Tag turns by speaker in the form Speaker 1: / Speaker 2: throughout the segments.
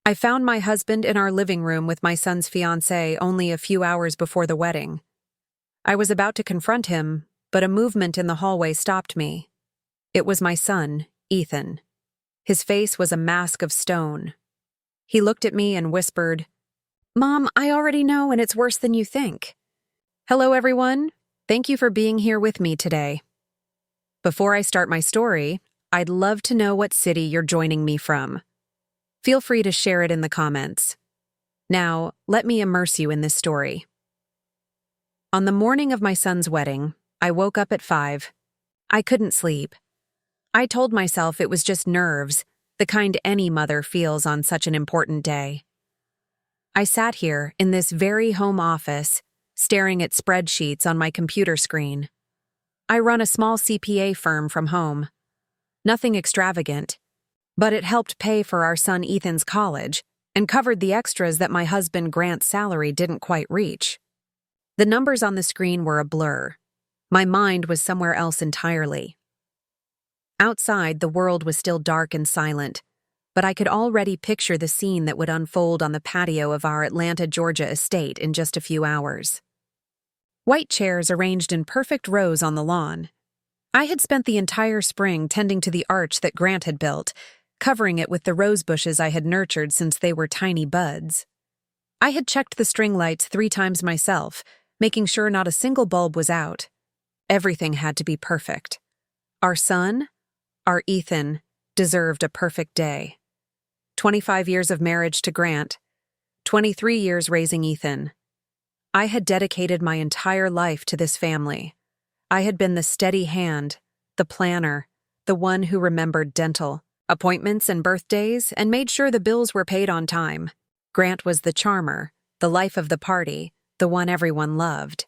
Speaker 1: I found my husband in our living room with my son's fiancée only a few hours before the wedding. I was about to confront him, but a movement in the hallway stopped me. It was my son, Ethan. His face was a mask of stone. He looked at me and whispered, "Mom, I already know, and it's worse than you think." Hello, everyone. Thank you for being here with me today. Before I start my story, I'd love to know what city you're joining me from. Feel free to share it in the comments. Now, let me immerse you in this story. On the morning of my son's wedding, I woke up at 5. I couldn't sleep. I told myself it was just nerves, the kind any mother feels on such an important day. I sat here in this very home office, staring at spreadsheets on my computer screen. I run a small CPA firm from home. Nothing extravagant, but it helped pay for our son Ethan's college and covered the extras that my husband Grant's salary didn't quite reach. The numbers on the screen were a blur. My mind was somewhere else entirely. Outside, the world was still dark and silent, but I could already picture the scene that would unfold on the patio of our Atlanta, Georgia estate in just a few hours. White chairs arranged in perfect rows on the lawn. I had spent the entire spring tending to the arch that Grant had built, covering it with the rose bushes I had nurtured since they were tiny buds. I had checked the string lights 3 times myself, making sure not a single bulb was out. Everything had to be perfect. Our son, our Ethan, deserved a perfect day. 25 years of marriage to Grant, 23 years raising Ethan. I had dedicated my entire life to this family. I had been the steady hand, the planner, the one who remembered dental appointments and birthdays and made sure the bills were paid on time. Grant was the charmer, the life of the party, the one everyone loved.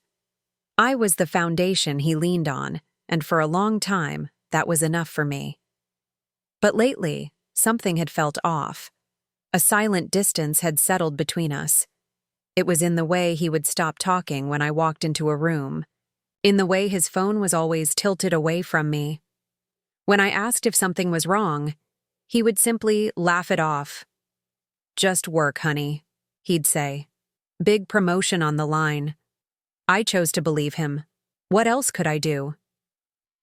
Speaker 1: I was the foundation he leaned on, and for a long time, that was enough for me. But lately, something had felt off. A silent distance had settled between us. It was in the way he would stop talking when I walked into a room, in the way his phone was always tilted away from me. When I asked if something was wrong, he would simply laugh it off. "Just work, honey," he'd say. Big promotion on the line. I chose to believe him. What else could I do?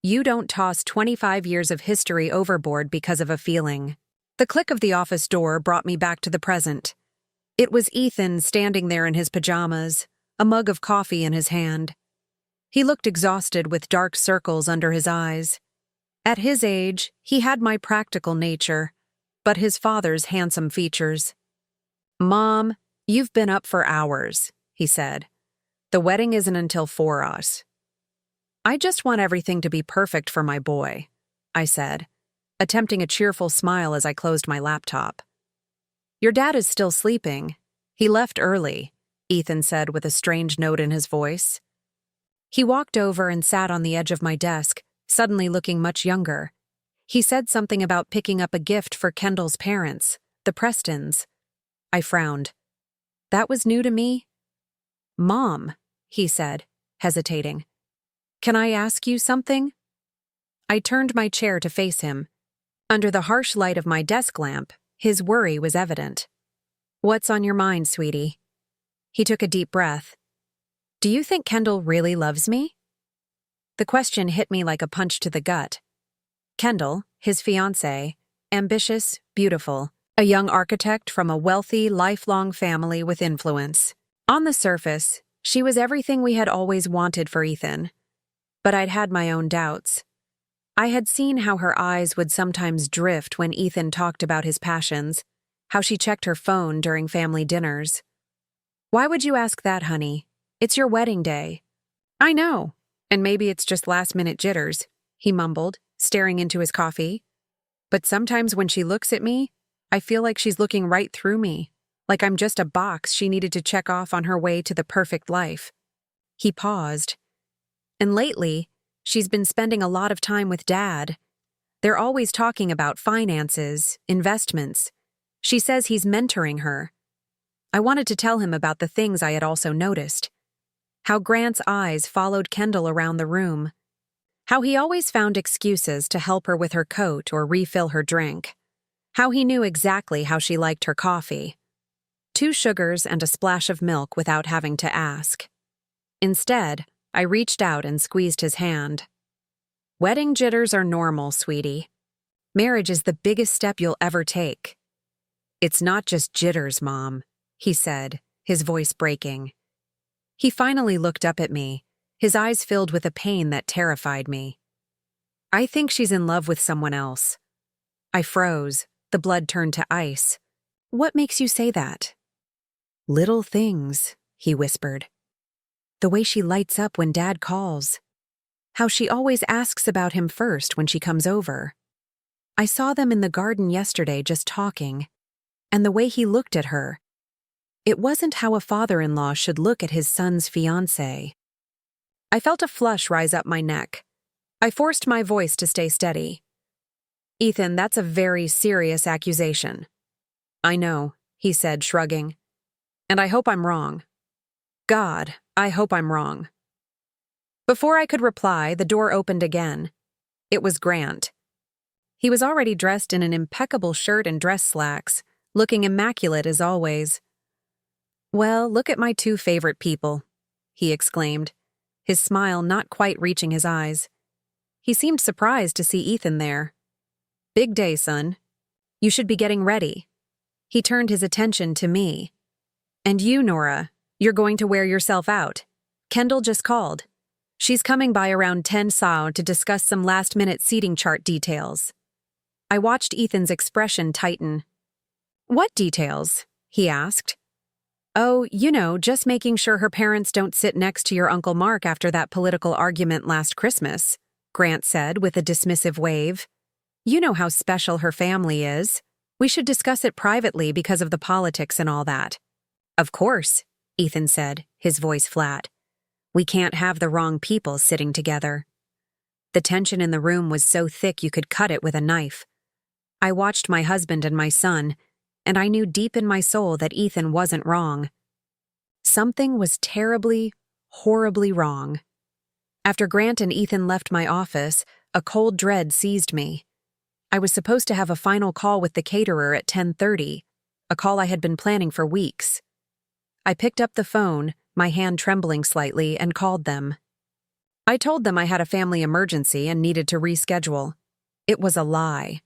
Speaker 1: You don't toss 25 years of history overboard because of a feeling. The click of the office door brought me back to the present. It was Ethan standing there in his pajamas, a mug of coffee in his hand. He looked exhausted with dark circles under his eyes. At his age, he had my practical nature, but his father's handsome features. "Mom, you've been up for hours," he said. "The wedding isn't until 4 us." "I just want everything to be perfect for my boy," I said, attempting a cheerful smile as I closed my laptop. "Your dad is still sleeping. He left early," Ethan said with a strange note in his voice. He walked over and sat on the edge of my desk, suddenly looking much younger. He said something about picking up a gift for Kendall's parents, the Prestons. I frowned. That was new to me. "Mom," he said, hesitating. "Can I ask you something?" I turned my chair to face him. Under the harsh light of my desk lamp, his worry was evident. "What's on your mind, sweetie?" He took a deep breath. "Do you think Kendall really loves me?" The question hit me like a punch to the gut. Kendall, his fiancée, ambitious, beautiful, a young architect from a wealthy, lifelong family with influence. On the surface, she was everything we had always wanted for Ethan. But I'd had my own doubts. I had seen how her eyes would sometimes drift when Ethan talked about his passions, how she checked her phone during family dinners. "Why would you ask that, honey? It's your wedding day." "I know, and maybe it's just last-minute jitters," he mumbled, staring into his coffee. "But sometimes when she looks at me, I feel like she's looking right through me, like I'm just a box she needed to check off on her way to the perfect life." He paused. "And lately, she's been spending a lot of time with Dad. They're always talking about finances, investments. She says he's mentoring her." I wanted to tell him about the things I had also noticed. How Grant's eyes followed Kendall around the room. How he always found excuses to help her with her coat or refill her drink. How he knew exactly how she liked her coffee. 2 sugars and a splash of milk without having to ask. Instead, I reached out and squeezed his hand. Wedding jitters are normal, sweetie. Marriage is the biggest step you'll ever take. It's not just jitters, Mom, he said, his voice breaking. He finally looked up at me, his eyes filled with a pain that terrified me. I think she's in love with someone else. I froze, the blood turned to ice. What makes you say that? Little things, he whispered. The way she lights up when Dad calls. How she always asks about him first when she comes over. I saw them in the garden yesterday just talking, and the way he looked at her. It wasn't how a father-in-law should look at his son's fiancée. I felt a flush rise up my neck. I forced my voice to stay steady. Ethan, that's a very serious accusation. I know, he said, shrugging. And I hope I'm wrong. God, I hope I'm wrong. Before I could reply, the door opened again. It was Grant. He was already dressed in an impeccable shirt and dress slacks, looking immaculate as always. Well, look at my 2 favorite people, he exclaimed, his smile not quite reaching his eyes. He seemed surprised to see Ethan there. Big day, son. You should be getting ready. He turned his attention to me. And you, Nora, you're going to wear yourself out. Kendall just called. She's coming by around 10 SAO to discuss some last-minute seating chart details. I watched Ethan's expression tighten. What details? He asked. Oh, just making sure her parents don't sit next to your Uncle Mark after that political argument last Christmas, Grant said with a dismissive wave. You know how special her family is. We should discuss it privately because of the politics and all that. Of course, Ethan said, his voice flat. We can't have the wrong people sitting together. The tension in the room was so thick you could cut it with a knife. I watched my husband and my son, and I knew deep in my soul that Ethan wasn't wrong. Something was terribly, horribly wrong. After Grant and Ethan left my office, a cold dread seized me. I was supposed to have a final call with the caterer at 10:30, a call I had been planning for weeks. I picked up the phone, my hand trembling slightly, and called them. I told them I had a family emergency and needed to reschedule. It was a lie.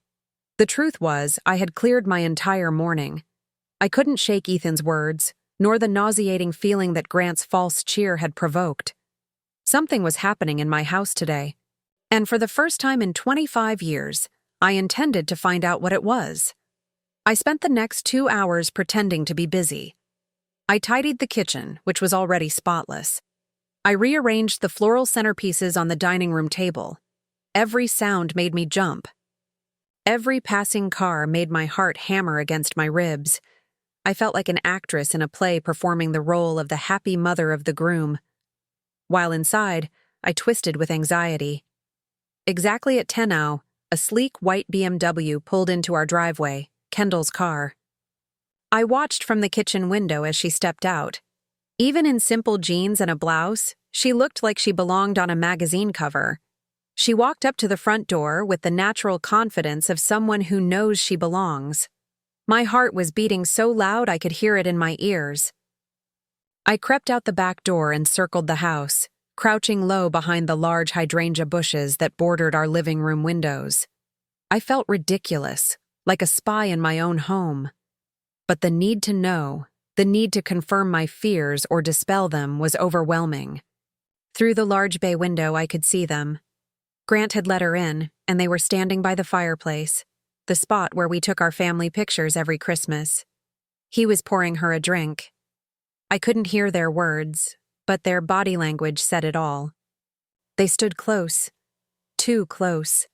Speaker 1: The truth was, I had cleared my entire morning. I couldn't shake Ethan's words, nor the nauseating feeling that Grant's false cheer had provoked. Something was happening in my house today, and for the first time in 25 years, I intended to find out what it was. I spent the next 2 hours pretending to be busy. I tidied the kitchen, which was already spotless. I rearranged the floral centerpieces on the dining room table. Every sound made me jump. Every passing car made my heart hammer against my ribs. I felt like an actress in a play performing the role of the happy mother of the groom. While inside, I twisted with anxiety. Exactly at 10:00, a sleek white BMW pulled into our driveway, Kendall's car. I watched from the kitchen window as she stepped out. Even in simple jeans and a blouse, she looked like she belonged on a magazine cover. She walked up to the front door with the natural confidence of someone who knows she belongs. My heart was beating so loud I could hear it in my ears. I crept out the back door and circled the house, crouching low behind the large hydrangea bushes that bordered our living room windows. I felt ridiculous, like a spy in my own home. But the need to know, the need to confirm my fears or dispel them was overwhelming. Through the large bay window I could see them. Grant had let her in, and they were standing by the fireplace, the spot where we took our family pictures every Christmas. He was pouring her a drink. I couldn't hear their words, but their body language said it all. They stood close, too close.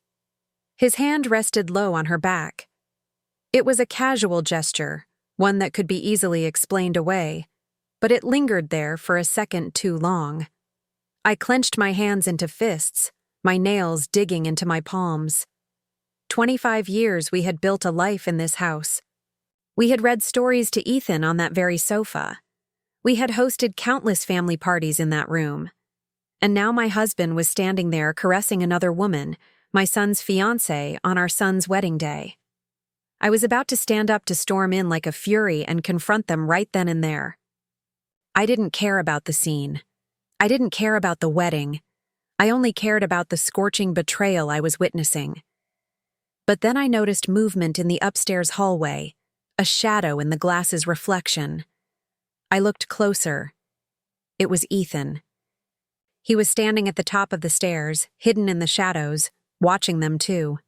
Speaker 1: His hand rested low on her back. It was a casual gesture, one that could be easily explained away, but it lingered there for a second too long. I clenched my hands into fists, my nails digging into my palms. 25 years we had built a life in this house. We had read stories to Ethan on that very sofa. We had hosted countless family parties in that room. And now my husband was standing there caressing another woman, my son's fiancée, on our son's wedding day. I was about to stand up to storm in like a fury and confront them right then and there. I didn't care about the scene. I didn't care about the wedding. I only cared about the scorching betrayal I was witnessing. But then I noticed movement in the upstairs hallway, a shadow in the glass's reflection. I looked closer. It was Ethan. He was standing at the top of the stairs, hidden in the shadows, watching them too.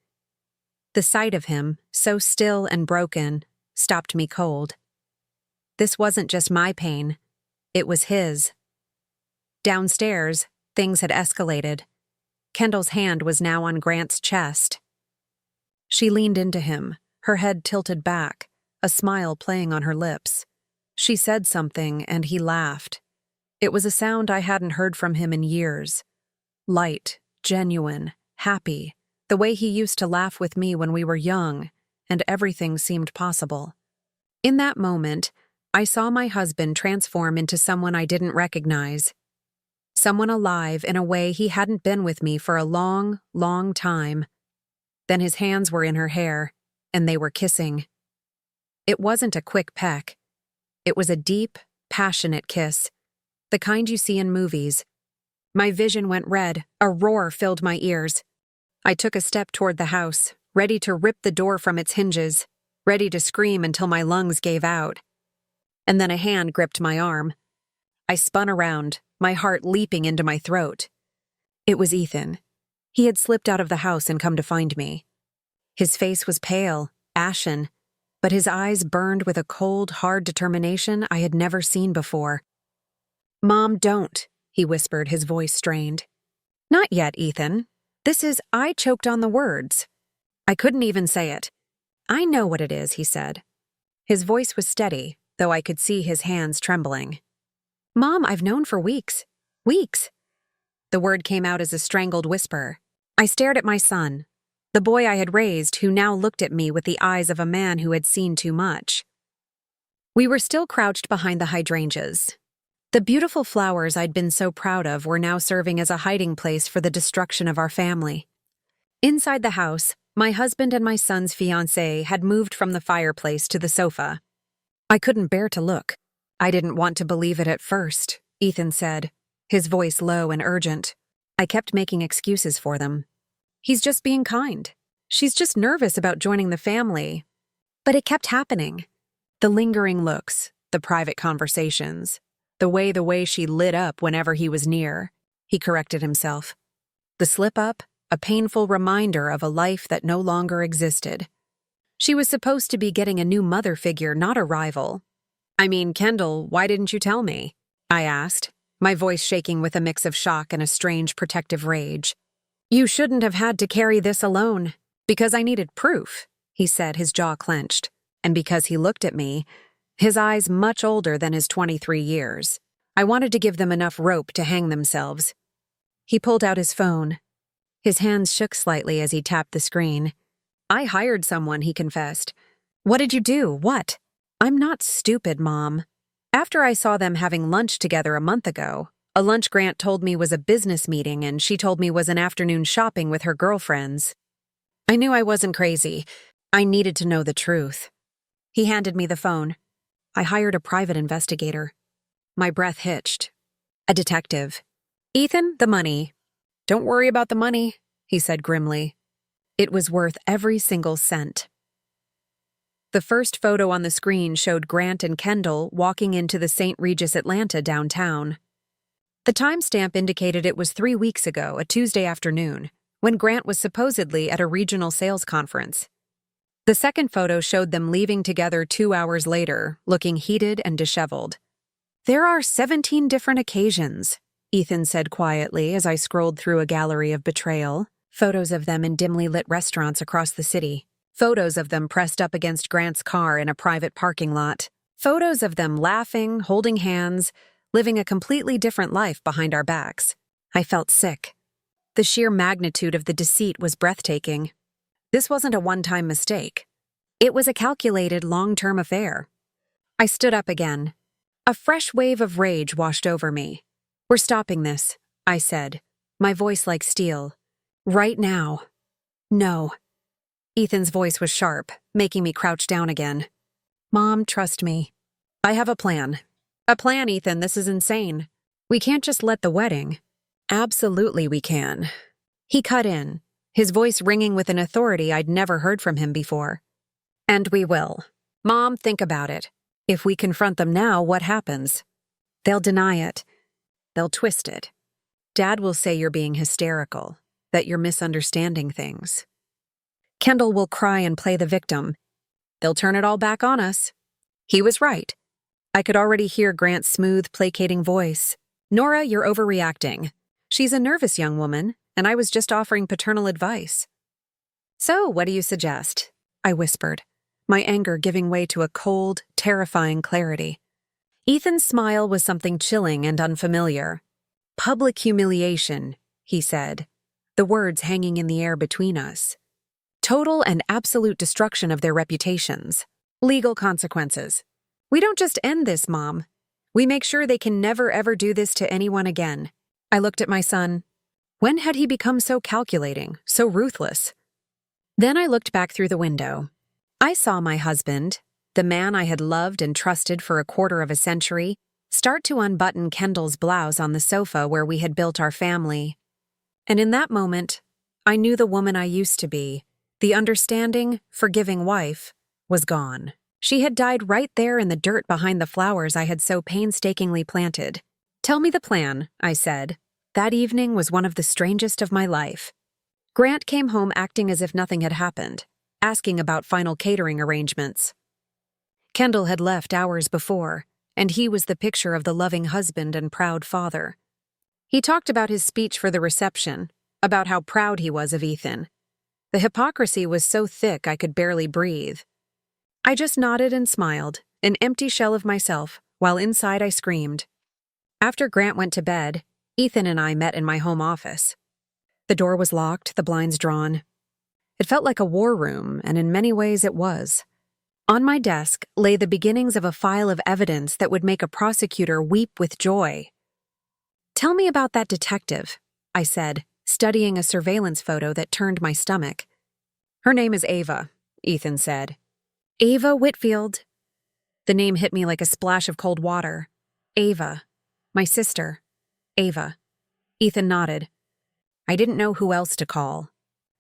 Speaker 1: The sight of him, so still and broken, stopped me cold. This wasn't just my pain. It was his. Downstairs, things had escalated. Kendall's hand was now on Grant's chest. She leaned into him, her head tilted back, a smile playing on her lips. She said something, and he laughed. It was a sound I hadn't heard from him in years. Light, genuine, happy, the way he used to laugh with me when we were young, and everything seemed possible. In that moment, I saw my husband transform into someone I didn't recognize. Someone alive in a way he hadn't been with me for a long, long time. Then his hands were in her hair, and they were kissing. It wasn't a quick peck. It was a deep, passionate kiss, the kind you see in movies. My vision went red, a roar filled my ears. I took a step toward the house, ready to rip the door from its hinges, ready to scream until my lungs gave out. And then a hand gripped my arm. I spun around, my heart leaping into my throat. It was Ethan. He had slipped out of the house and come to find me. His face was pale, ashen, but his eyes burned with a cold, hard determination I had never seen before. "Mom, don't," he whispered, his voice strained. "Not yet, Ethan. I choked on the words. I couldn't even say it. "I know what it is," he said. His voice was steady, though I could see his hands trembling. "Mom, I've known for weeks. Weeks." The word came out as a strangled whisper. I stared at my son, the boy I had raised, who now looked at me with the eyes of a man who had seen too much. We were still crouched behind the hydrangeas. The beautiful flowers I'd been so proud of were now serving as a hiding place for the destruction of our family. Inside the house, my husband and my son's fiancée had moved from the fireplace to the sofa. I couldn't bear to look. "I didn't want to believe it at first," Ethan said, his voice low and urgent. I kept making excuses for them. "He's just being kind. She's just nervous about joining the family." But it kept happening. The lingering looks, the private conversations, the way she lit up whenever he was near. He corrected himself. The slip-up, a painful reminder of a life that no longer existed. She was supposed to be getting a new mother figure, not a rival. "I mean, Kendall, why didn't you tell me?" I asked, my voice shaking with a mix of shock and a strange protective rage. "You shouldn't have had to carry this alone." "Because I needed proof," he said, his jaw clenched. And because he looked at me, his eyes much older than his 23 years. I wanted to give them enough rope to hang themselves. He pulled out his phone. His hands shook slightly as he tapped the screen. "I hired someone," he confessed. "What did you do? What?" "I'm not stupid, Mom. After I saw them having lunch together a month ago, a lunch Grant told me was a business meeting and she told me was an afternoon shopping with her girlfriends. I knew I wasn't crazy. I needed to know the truth." He handed me the phone. "I hired a private investigator." My breath hitched. "A detective." "Ethan, the money." "Don't worry about the money," he said grimly. It was worth every single cent. The first photo on the screen showed Grant and Kendall walking into the St. Regis Atlanta downtown. The timestamp indicated it was 3 weeks ago, a Tuesday afternoon, when Grant was supposedly at a regional sales conference. The second photo showed them leaving together 2 hours later, looking heated and disheveled. "There are 17 different occasions," Ethan said quietly as I scrolled through a gallery of betrayal. Photos of them in dimly lit restaurants across the city. Photos of them pressed up against Grant's car in a private parking lot. Photos of them laughing, holding hands, living a completely different life behind our backs. I felt sick. The sheer magnitude of the deceit was breathtaking. This wasn't a one-time mistake. It was a calculated, long-term affair. I stood up again. A fresh wave of rage washed over me. "We're stopping this," I said, my voice like steel. "Right now." "No." Ethan's voice was sharp, making me crouch down again. Mom, trust me. I have a plan. A plan, Ethan, this is insane. We can't just let the wedding. Absolutely we can. He cut in, his voice ringing with an authority I'd never heard from him before. And we will. Mom, think about it. If we confront them now, what happens? They'll deny it. They'll twist it. Dad will say you're being hysterical, that you're misunderstanding things. Kendall will cry and play the victim. They'll turn it all back on us. He was right. I could already hear Grant's smooth, placating voice. Nora, you're overreacting. She's a nervous young woman, and I was just offering paternal advice. So, what do you suggest? I whispered, my anger giving way to a cold, terrifying clarity. Ethan's smile was something chilling and unfamiliar. Public humiliation, he said, the words hanging in the air between us. Total and absolute destruction of their reputations. Legal consequences. We don't just end this, Mom. We make sure they can never ever do this to anyone again. I looked at my son. When had he become so calculating, so ruthless? Then I looked back through the window. I saw my husband, the man I had loved and trusted for a quarter of a century, start to unbutton Kendall's blouse on the sofa where we had built our family. And in that moment, I knew the woman I used to be, the understanding, forgiving wife, was gone. She had died right there in the dirt behind the flowers I had so painstakingly planted. Tell me the plan, I said. That evening was one of the strangest of my life. Grant came home acting as if nothing had happened, asking about final catering arrangements. Kendall had left hours before, and he was the picture of the loving husband and proud father. He talked about his speech for the reception, about how proud he was of Ethan. The hypocrisy was so thick I could barely breathe. I just nodded and smiled, an empty shell of myself, while inside I screamed. After Grant went to bed, Ethan and I met in my home office. The door was locked, the blinds drawn. It felt like a war room, and in many ways it was. On my desk lay the beginnings of a file of evidence that would make a prosecutor weep with joy. Tell me about that detective, I said, studying a surveillance photo that turned my stomach. Her name is Ava, Ethan said. Ava Whitfield. The name hit me like a splash of cold water. Ava. My sister. Ava. Ethan nodded. I didn't know who else to call.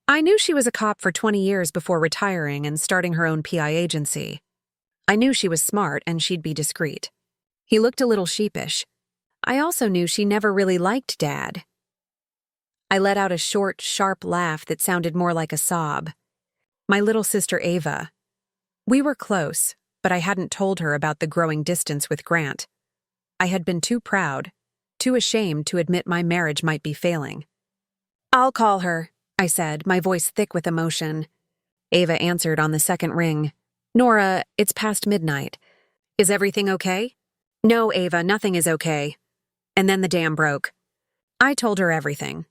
Speaker 1: I knew she was a cop for 20 years before retiring and starting her own PI agency. I knew she was smart and she'd be discreet. He looked a little sheepish. I also knew she never really liked Dad. I let out a short, sharp laugh that sounded more like a sob. My little sister Ava. We were close, but I hadn't told her about the growing distance with Grant. I had been too proud, too ashamed to admit my marriage might be failing. I'll call her, I said, my voice thick with emotion. Ava answered on the second ring. Nora, it's past midnight. Is everything okay? No, Ava, nothing is okay. And then the dam broke. I told her everything.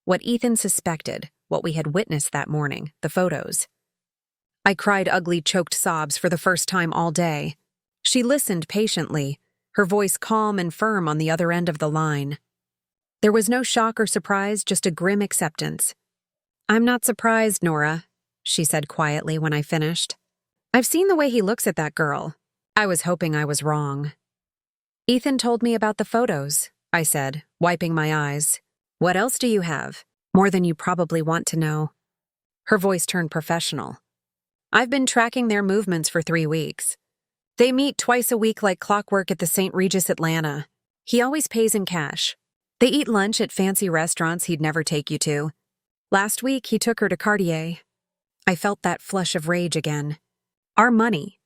Speaker 1: What Ethan suspected, what we had witnessed that morning, the photos. I cried ugly, choked sobs for the first time all day. She listened patiently, her voice calm and firm on the other end of the line. There was no shock or surprise, just a grim acceptance. I'm not surprised, Nora, she said quietly when I finished. I've seen the way he looks at that girl. I was hoping I was wrong. Ethan told me about the photos, I said, wiping my eyes. What else do you have? More than you probably want to know. Her voice turned professional. I've been tracking their movements for 3 weeks. They meet twice a week like clockwork at the St. Regis Atlanta. He always pays in cash. They eat lunch at fancy restaurants he'd never take you to. Last week, he took her to Cartier. I felt that flush of rage again. Our money.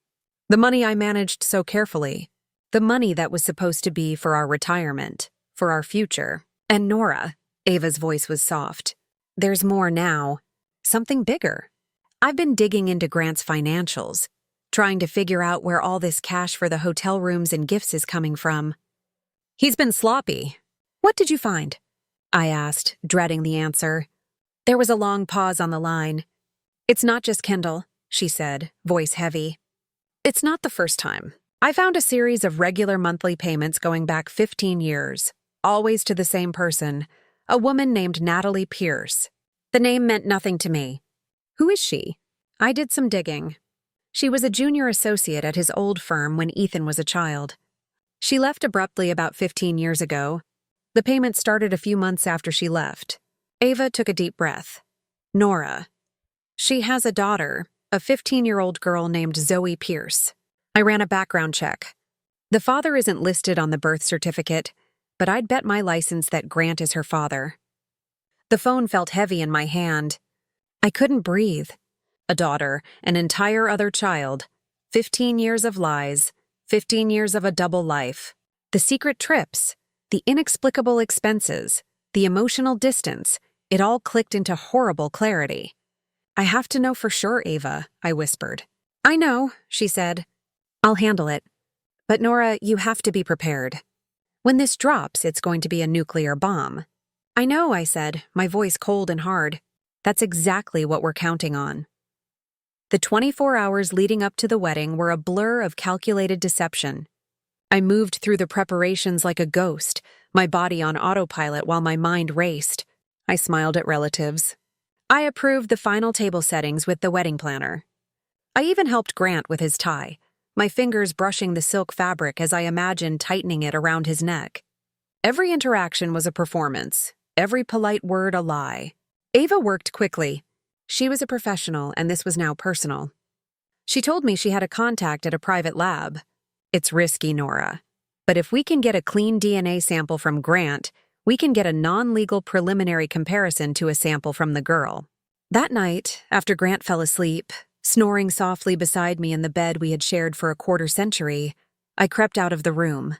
Speaker 1: The money I managed so carefully. The money that was supposed to be for our retirement, for our future. And Nora, Ava's voice was soft. There's more now. Something bigger. I've been digging into Grant's financials, trying to figure out where all this cash for the hotel rooms and gifts is coming from. He's been sloppy. What did you find? I asked, dreading the answer. There was a long pause on the line. It's not just Kendall, she said, voice heavy. It's not the first time. I found a series of regular monthly payments going back 15 years, always to the same person, a woman named Natalie Pierce. The name meant nothing to me. Who is she? I did some digging. She was a junior associate at his old firm when Ethan was a child. She left abruptly about 15 years ago. The payment started a few months after she left. Ava took a deep breath. Nora. She has a daughter, a 15-year-old girl named Zoe Pierce. I ran a background check. The father isn't listed on the birth certificate, but I'd bet my license that Grant is her father. The phone felt heavy in my hand. I couldn't breathe. A daughter, an entire other child, 15 years of lies, 15 years of a double life, the secret trips, the inexplicable expenses, the emotional distance, it all clicked into horrible clarity. I have to know for sure, Ava, I whispered. I know, she said. I'll handle it. But Nora, you have to be prepared. When this drops, it's going to be a nuclear bomb. I know, I said, my voice cold and hard. That's exactly what we're counting on. The 24 hours leading up to the wedding were a blur of calculated deception. I moved through the preparations like a ghost, my body on autopilot while my mind raced. I smiled at relatives. I approved the final table settings with the wedding planner. I even helped Grant with his tie, my fingers brushing the silk fabric as I imagined tightening it around his neck. Every interaction was a performance, every polite word a lie. Ava worked quickly. She was a professional, and this was now personal. She told me she had a contact at a private lab. It's risky, Nora. But if we can get a clean DNA sample from Grant, we can get a non-legal preliminary comparison to a sample from the girl. That night, after Grant fell asleep, snoring softly beside me in the bed we had shared for a quarter century, I crept out of the room.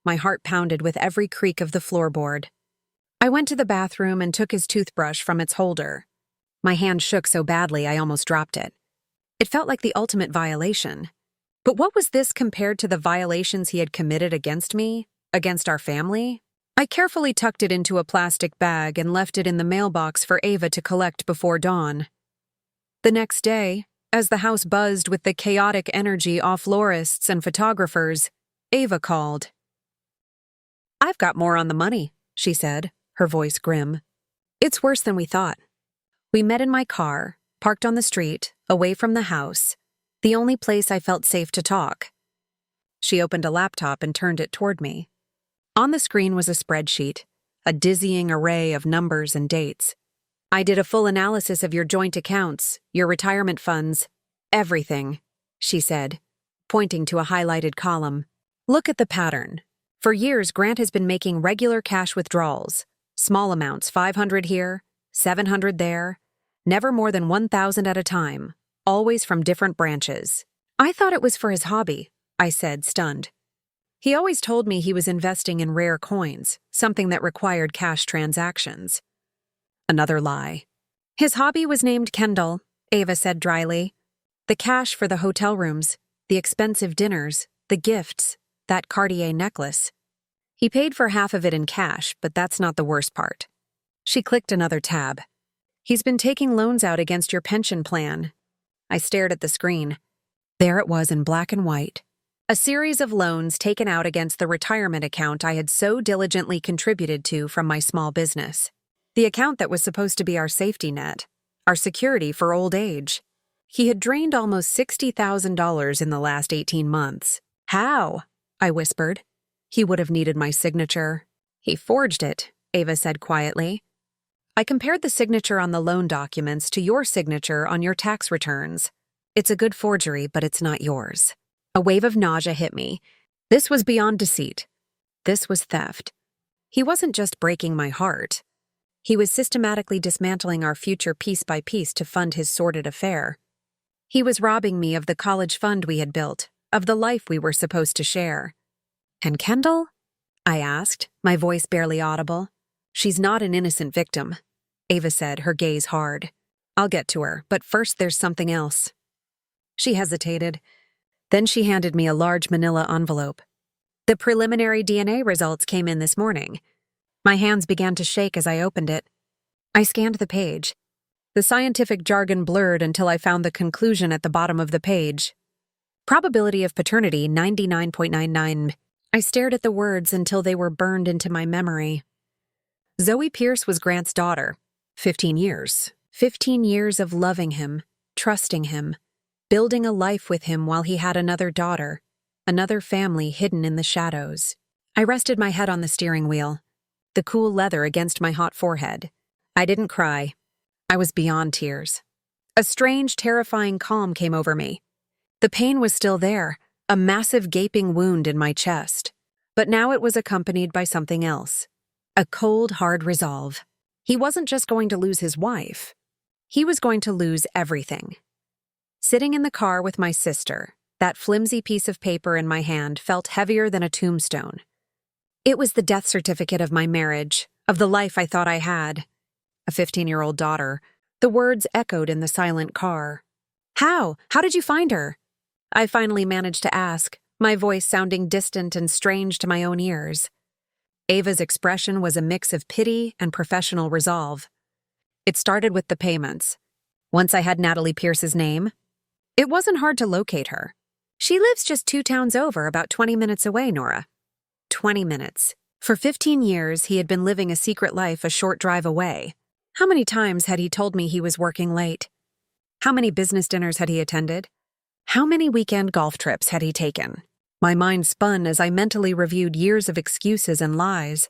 Speaker 1: My heart pounded with every creak of the floorboard. I went to the bathroom and took his toothbrush from its holder. My hand shook so badly I almost dropped it. It felt like the ultimate violation. But what was this compared to the violations he had committed against me, against our family? I carefully tucked it into a plastic bag and left it in the mailbox for Ava to collect before dawn. The next day, as the house buzzed with the chaotic energy of florists and photographers, Ava called. I've got more on the money, she said, her voice grim. It's worse than we thought. We met in my car, parked on the street, away from the house, the only place I felt safe to talk. She opened a laptop and turned it toward me. On the screen was a spreadsheet, a dizzying array of numbers and dates. I did a full analysis of your joint accounts, your retirement funds, everything, she said, pointing to a highlighted column. Look at the pattern. For years, Grant has been making regular cash withdrawals, small amounts, $500 here, $700 there, never more than $1,000 at a time, always from different branches. I thought it was for his hobby, I said, stunned. He always told me he was investing in rare coins, something that required cash transactions. Another lie. His hobby was named Kendall, Ava said dryly. The cash for the hotel rooms, the expensive dinners, the gifts, that Cartier necklace. He paid for half of it in cash, but that's not the worst part. She clicked another tab. He's been taking loans out against your pension plan. I stared at the screen. There it was in black and white. A series of loans taken out against the retirement account I had so diligently contributed to from my small business. The account that was supposed to be our safety net, our security for old age. He had drained almost $60,000 in the last 18 months. How? I whispered. He would have needed my signature. He forged it, Ava said quietly. I compared the signature on the loan documents to your signature on your tax returns. It's a good forgery, but it's not yours. A wave of nausea hit me. This was beyond deceit. This was theft. He wasn't just breaking my heart. He was systematically dismantling our future piece by piece to fund his sordid affair. He was robbing me of the college fund we had built, of the life we were supposed to share. And Kendall? I asked, my voice barely audible. She's not an innocent victim, Ava said, her gaze hard. I'll get to her, but first there's something else. She hesitated. Then she handed me a large manila envelope. The preliminary DNA results came in this morning. My hands began to shake as I opened it. I scanned the page. The scientific jargon blurred until I found the conclusion at the bottom of the page. Probability of paternity 99.99. I stared at the words until they were burned into my memory. Zoe Pierce was Grant's daughter. 15 years. 15 years of loving him, trusting him, building a life with him while he had another daughter, another family hidden in the shadows. I rested my head on the steering wheel, the cool leather against my hot forehead. I didn't cry. I was beyond tears. A strange, terrifying calm came over me. The pain was still there, a massive gaping wound in my chest. But now it was accompanied by something else. A cold, hard resolve. He wasn't just going to lose his wife. He was going to lose everything. Sitting in the car with my sister, that flimsy piece of paper in my hand felt heavier than a tombstone. It was the death certificate of my marriage, of the life I thought I had. A 15-year-old daughter. The words echoed in the silent car. How? How did you find her? I finally managed to ask, my voice sounding distant and strange to my own ears. Ava's expression was a mix of pity and professional resolve. It started with the payments. Once I had Natalie Pierce's name, it wasn't hard to locate her. She lives just 2 towns over, about 20 minutes away, Nora. 20 minutes. For 15 years, he had been living a secret life a short drive away. How many times had he told me he was working late? How many business dinners had he attended? How many weekend golf trips had he taken? My mind spun as I mentally reviewed years of excuses and lies,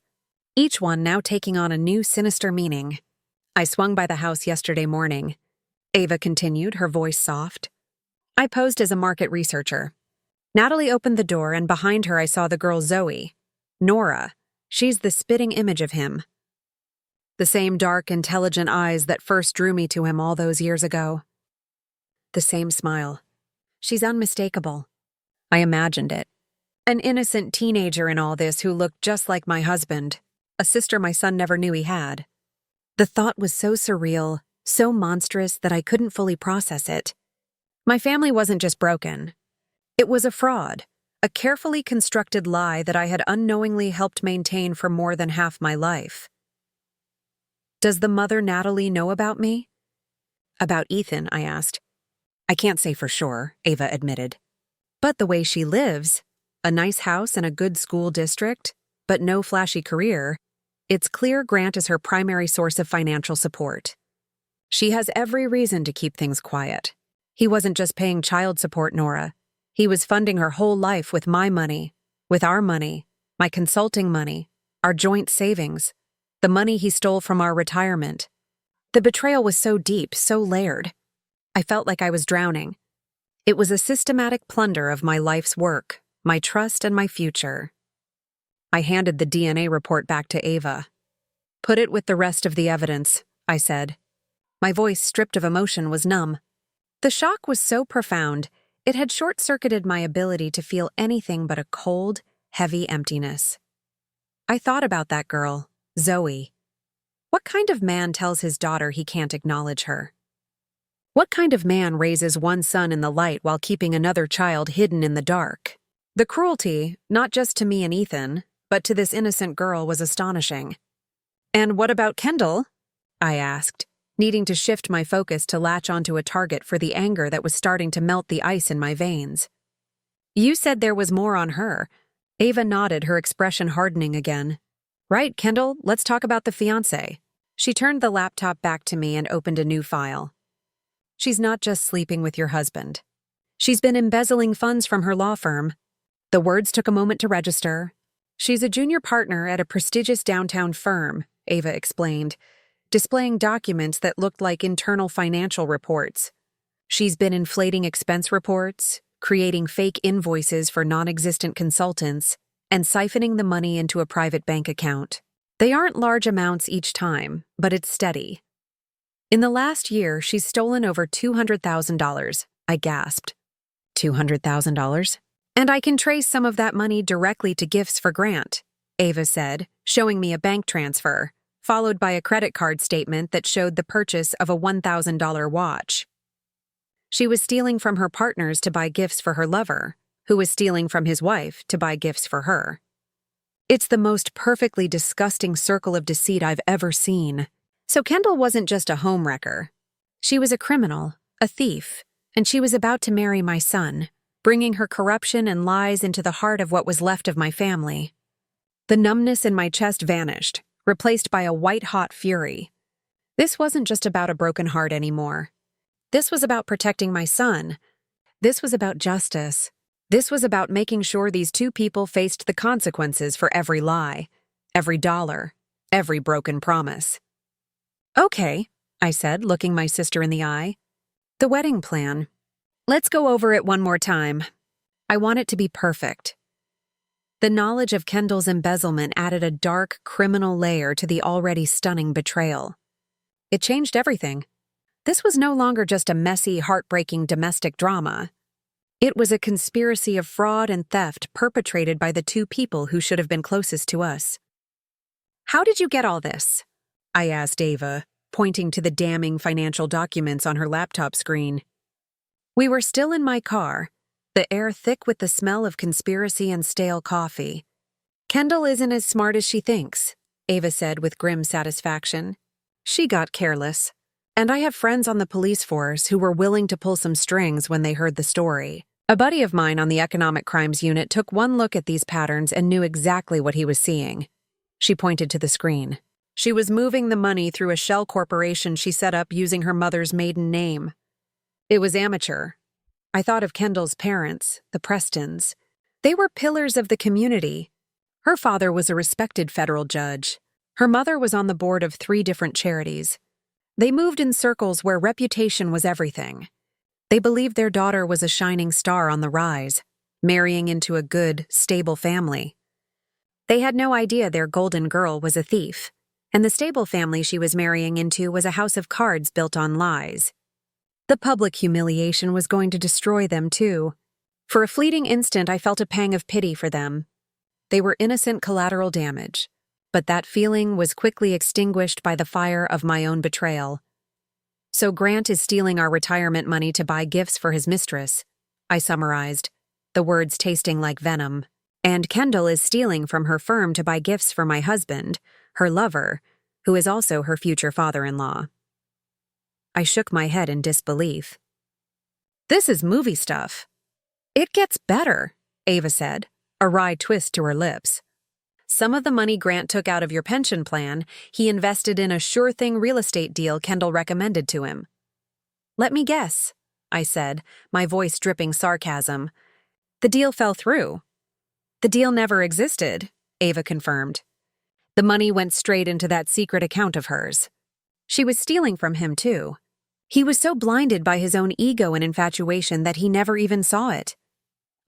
Speaker 1: each one now taking on a new sinister meaning. I swung by the house yesterday morning. Ava continued, her voice soft. I posed as a market researcher. Natalie opened the door, and behind her I saw the girl Zoe. Nora. She's the spitting image of him. The same dark, intelligent eyes that first drew me to him all those years ago. The same smile. She's unmistakable. I imagined it. An innocent teenager in all this who looked just like my husband, a sister my son never knew he had. The thought was so surreal, so monstrous that I couldn't fully process it. My family wasn't just broken. It was a fraud, a carefully constructed lie that I had unknowingly helped maintain for more than half my life. Does the mother Natalie know about me? About Ethan, I asked. I can't say for sure, Ava admitted. But the way she lives, a nice house and a good school district, but no flashy career, it's clear Grant is her primary source of financial support. She has every reason to keep things quiet. He wasn't just paying child support, Nora. He was funding her whole life with my money, with our money, my consulting money, our joint savings, the money he stole from our retirement. The betrayal was so deep, so layered. I felt like I was drowning. It was a systematic plunder of my life's work, my trust, and my future. I handed the DNA report back to Ava. Put it with the rest of the evidence, I said. My voice, stripped of emotion, was numb. The shock was so profound, it had short-circuited my ability to feel anything but a cold, heavy emptiness. I thought about that girl, Zoe. What kind of man tells his daughter he can't acknowledge her? What kind of man raises one son in the light while keeping another child hidden in the dark? The cruelty, not just to me and Ethan, but to this innocent girl, was astonishing. And what about Kendall? I asked, needing to shift my focus to latch onto a target for the anger that was starting to melt the ice in my veins. You said there was more on her. Ava nodded, her expression hardening again. Right, Kendall, let's talk about the fiancé. She turned the laptop back to me and opened a new file. She's not just sleeping with your husband. She's been embezzling funds from her law firm. The words took a moment to register. She's a junior partner at a prestigious downtown firm, Ava explained, displaying documents that looked like internal financial reports. She's been inflating expense reports, creating fake invoices for non-existent consultants, and siphoning the money into a private bank account. They aren't large amounts each time, but it's steady. In the last year, she's stolen over $200,000, I gasped. $200,000? And I can trace some of that money directly to gifts for Grant, Ava said, showing me a bank transfer, followed by a credit card statement that showed the purchase of a $1,000 watch. She was stealing from her partners to buy gifts for her lover, who was stealing from his wife to buy gifts for her. It's the most perfectly disgusting circle of deceit I've ever seen. So Kendall wasn't just a homewrecker. She was a criminal, a thief, and she was about to marry my son, bringing her corruption and lies into the heart of what was left of my family. The numbness in my chest vanished, replaced by a white-hot fury. This wasn't just about a broken heart anymore. This was about protecting my son. This was about justice. This was about making sure these two people faced the consequences for every lie, every dollar, every broken promise. Okay, I said, looking my sister in the eye. The wedding plan. Let's go over it one more time. I want it to be perfect. The knowledge of Kendall's embezzlement added a dark, criminal layer to the already stunning betrayal. It changed everything. This was no longer just a messy, heartbreaking domestic drama. It was a conspiracy of fraud and theft perpetrated by the two people who should have been closest to us. How did you get all this? I asked Ava, pointing to the damning financial documents on her laptop screen. We were still in my car, the air thick with the smell of conspiracy and stale coffee. Kendall isn't as smart as she thinks, Ava said with grim satisfaction. She got careless, and I have friends on the police force who were willing to pull some strings when they heard the story. A buddy of mine on the economic crimes unit took one look at these patterns and knew exactly what he was seeing. She pointed to the screen. She was moving the money through a shell corporation she set up using her mother's maiden name. It was amateur. I thought of Kendall's parents, the Prestons. They were pillars of the community. Her father was a respected federal judge. Her mother was on the board of 3 different charities. They moved in circles where reputation was everything. They believed their daughter was a shining star on the rise, marrying into a good, stable family. They had no idea their golden girl was a thief, and the stable family she was marrying into was a house of cards built on lies. The public humiliation was going to destroy them, too. For a fleeting instant, I felt a pang of pity for them. They were innocent collateral damage, but that feeling was quickly extinguished by the fire of my own betrayal. So Grant is stealing our retirement money to buy gifts for his mistress, I summarized, the words tasting like venom. And Kendall is stealing from her firm to buy gifts for my husband, her lover, who is also her future father-in-law. I shook my head in disbelief. This is movie stuff. It gets better, Ava said, a wry twist to her lips. Some of the money Grant took out of your pension plan, he invested in a sure-thing real estate deal Kendall recommended to him. Let me guess, I said, my voice dripping sarcasm. The deal fell through. The deal never existed, Ava confirmed. The money went straight into that secret account of hers. She was stealing from him, too. He was so blinded by his own ego and infatuation that he never even saw it.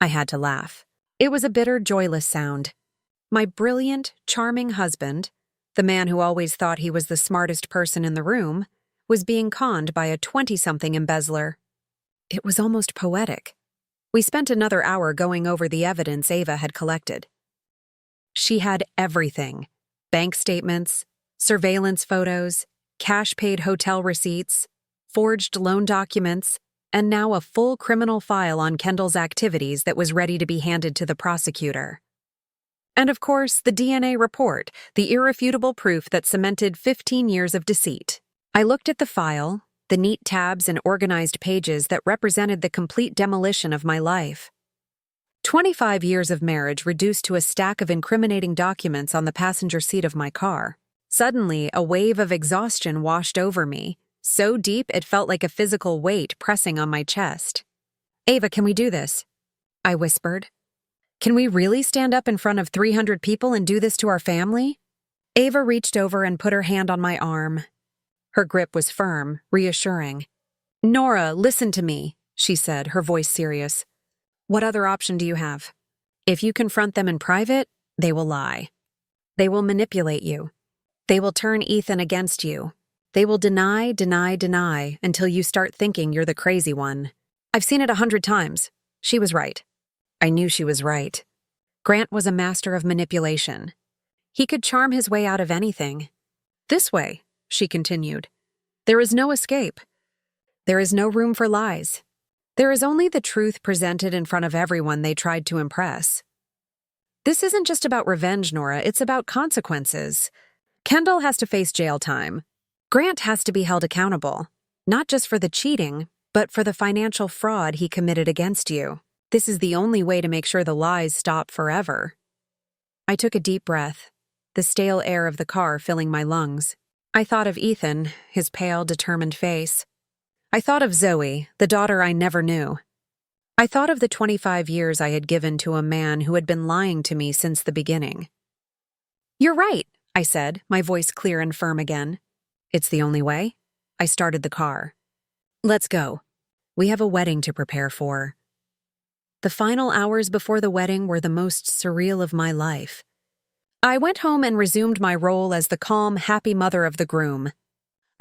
Speaker 1: I had to laugh. It was a bitter, joyless sound. My brilliant, charming husband, the man who always thought he was the smartest person in the room, was being conned by a 20-something embezzler. It was almost poetic. We spent another hour going over the evidence Ava had collected. She had everything: bank statements, surveillance photos, cash-paid hotel receipts, forged loan documents, and now a full criminal file on Kendall's activities that was ready to be handed to the prosecutor. And of course, the DNA report, the irrefutable proof that cemented 15 years of deceit. I looked at the file, the neat tabs and organized pages that represented the complete demolition of my life. 25 years of marriage reduced to a stack of incriminating documents on the passenger seat of my car. Suddenly, a wave of exhaustion washed over me, so deep it felt like a physical weight pressing on my chest. Ava, can we do this? I whispered. Can we really stand up in front of 300 people and do this to our family? Ava reached over and put her hand on my arm. Her grip was firm, reassuring. Nora, listen to me, she said, her voice serious. What other option do you have? If you confront them in private, they will lie. They will manipulate you. They will turn Ethan against you. They will deny until you start thinking you're the crazy one. I've seen it 100 times. She was right. I knew she was right. Grant was a master of manipulation. He could charm his way out of anything. This way, she continued, there is no escape. There is no room for lies. There is only the truth presented in front of everyone they tried to impress. This isn't just about revenge, Nora, it's about consequences. Kendall has to face jail time. Grant has to be held accountable, not just for the cheating, but for the financial fraud he committed against you. This is the only way to make sure the lies stop forever. I took a deep breath, the stale air of the car filling my lungs. I thought of Ethan, his pale, determined face. I thought of Zoe, the daughter I never knew. I thought of the 25 years I had given to a man who had been lying to me since the beginning. "You're right," I said, my voice clear and firm again. "It's the only way." I started the car. "Let's go. We have a wedding to prepare for." The final hours before the wedding were the most surreal of my life. I went home and resumed my role as the calm, happy mother of the groom.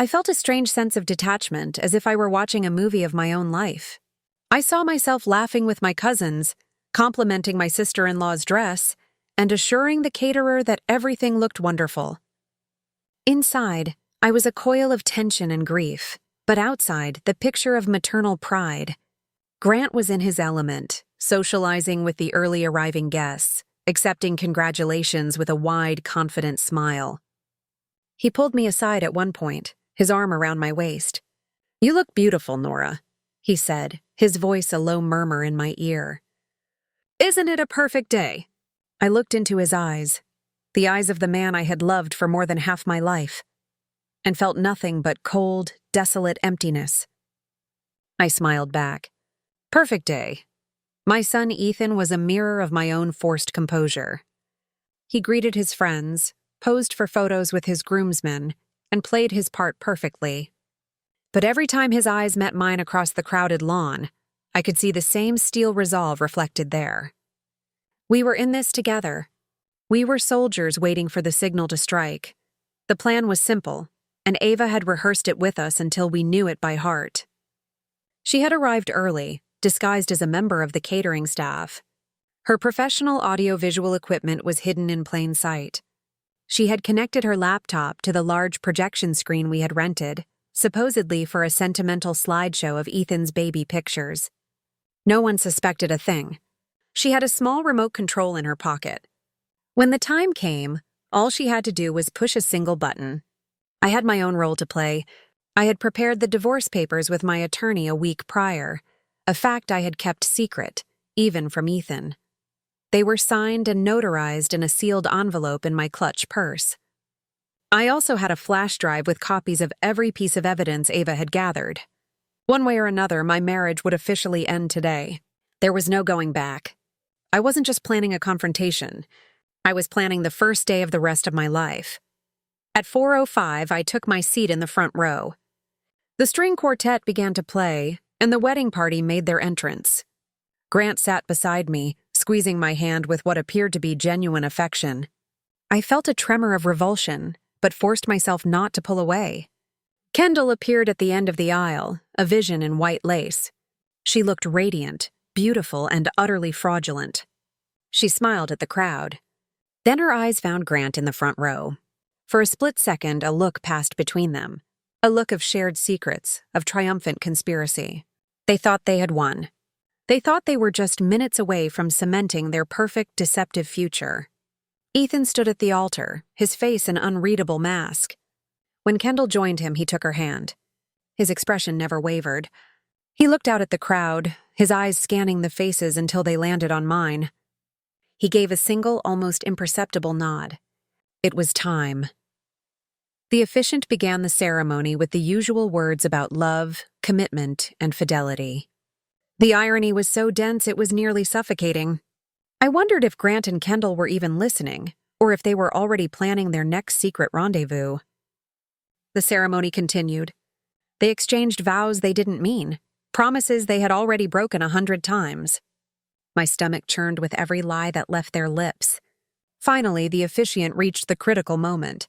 Speaker 1: I felt a strange sense of detachment, as if I were watching a movie of my own life. I saw myself laughing with my cousins, complimenting my sister-in-law's dress, and assuring the caterer that everything looked wonderful. Inside, I was a coil of tension and grief, but outside, the picture of maternal pride. Grant was in his element, socializing with the early arriving guests, accepting congratulations with a wide, confident smile. He pulled me aside at one point, his arm around my waist. "You look beautiful, Nora," he said, his voice a low murmur in my ear. "Isn't it a perfect day?" I looked into his eyes, the eyes of the man I had loved for more than half my life, and felt nothing but cold, desolate emptiness. I smiled back. "Perfect day." My son Ethan was a mirror of my own forced composure. He greeted his friends, posed for photos with his groomsmen, and played his part perfectly. But every time his eyes met mine across the crowded lawn, I could see the same steel resolve reflected there. We were in this together. We were soldiers waiting for the signal to strike. The plan was simple, and Ava had rehearsed it with us until we knew it by heart. She had arrived early, disguised as a member of the catering staff. Her professional audiovisual equipment was hidden in plain sight. She had connected her laptop to the large projection screen we had rented, supposedly for a sentimental slideshow of Ethan's baby pictures. No one suspected a thing. She had a small remote control in her pocket. When the time came, all she had to do was push a single button. I had my own role to play. I had prepared the divorce papers with my attorney a week prior, a fact I had kept secret, even from Ethan. They were signed and notarized in a sealed envelope in my clutch purse. I also had a flash drive with copies of every piece of evidence Ava had gathered. One way or another, my marriage would officially end today. There was no going back. I wasn't just planning a confrontation. I was planning the first day of the rest of my life. At 4:05, I took my seat in the front row. The string quartet began to play, and the wedding party made their entrance. Grant sat beside me, squeezing my hand with what appeared to be genuine affection. I felt a tremor of revulsion, but forced myself not to pull away. Kendall appeared at the end of the aisle, a vision in white lace. She looked radiant, beautiful, and utterly fraudulent. She smiled at the crowd. Then her eyes found Grant in the front row. For a split second, a look passed between them. A look of shared secrets, of triumphant conspiracy. They thought they had won. They thought they were just minutes away from cementing their perfect, deceptive future. Ethan stood at the altar, his face an unreadable mask. When Kendall joined him, he took her hand. His expression never wavered. He looked out at the crowd, his eyes scanning the faces until they landed on mine. He gave a single, almost imperceptible nod. It was time. The officiant began the ceremony with the usual words about love, commitment, and fidelity. The irony was so dense it was nearly suffocating. I wondered if Grant and Kendall were even listening, or if they were already planning their next secret rendezvous. The ceremony continued. They exchanged vows they didn't mean, promises they had already broken 100 times. My stomach churned with every lie that left their lips. Finally, the officiant reached the critical moment.